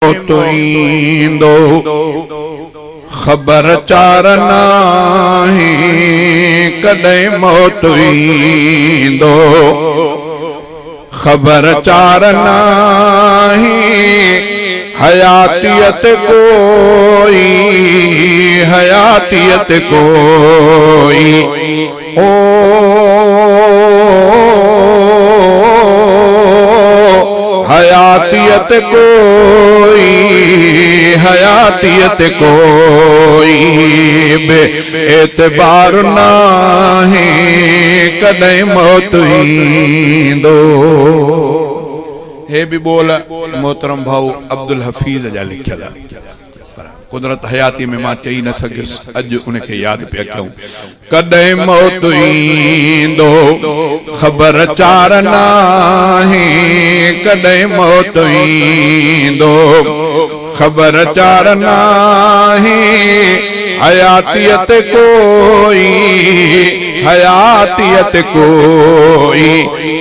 मौत ईंदो ख़बर चार नाही कॾहिं मौत ईंदो ख़बर चार नाही हयातियत कोई ओ हयातियत कोई बे एतबार नाहे कॾहिं मौत ईंदो। हे भी बोल मोहतरम भाऊ अब्दुल हफीज़ जा लिखियल कुदरत हयाती में मां चई न सघियुसि अॼु उनखे यादि पिया कयूं। कॾहिं मौत ईंदो ख़बर चार नाहे कॾहिं मौत ईंदो ख़बर चार नाहे हयातियत कोई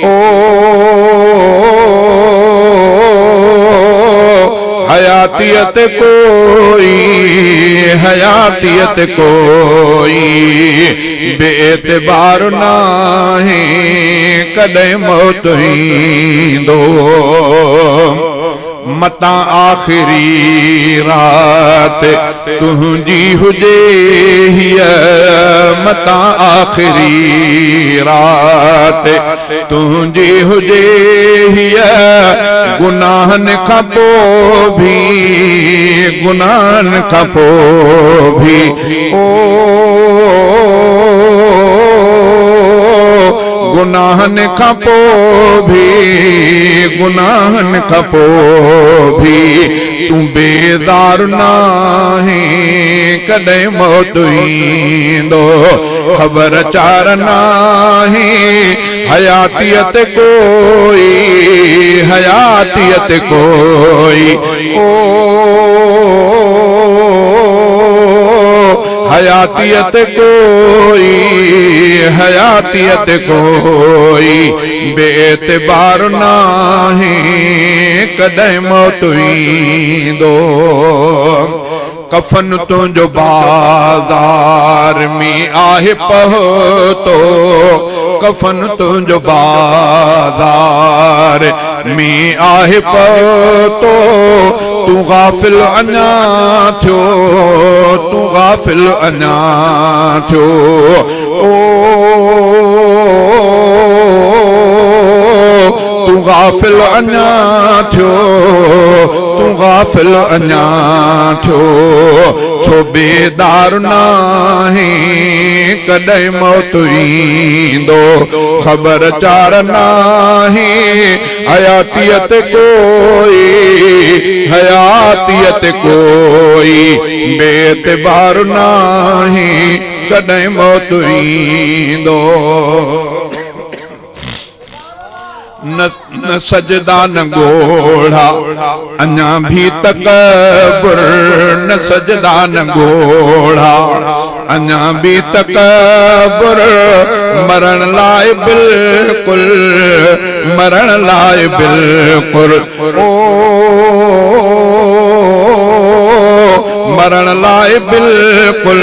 ओ हयातियत कोई बेएतबार नाहे कॾहिं मौत ईंदो। मता आखिरी रात तुंहिंजी हुजे हीअ मता आखिरी रात तुंहिंजी हुजे हीअ गुनाहन खां पोइ भी ओ गुनाहन खां पोइ भी तूं बेदार नाहे कॾहिं मौत ईंदो ख़बर चार नाहे हयातियत कोई ओ हयातियत कोई बेएतबार नाहे कॾहिं मौत ईंदो। कफन तुंहिंजो बाज़ार में आहे पहुतो कफन तुंहिंजो बाज़ार में आहे पहुतो तूं गाफ़िल अञा थियो ओ तूं गाफ़िल अञा थियो छो बेदार नाहे कॾहिं मौत ईंदो ख़बर चार नाहे हयातियत कोई बेएतबार नाहे कॾहिं मौत ईंदो। न सजदा न गोढ़ा अञा भी तकबर न सजदा न गोढ़ा अञा भी तकबर मरण लाए बिल्कुल ओ मरण लाए बिल्कुल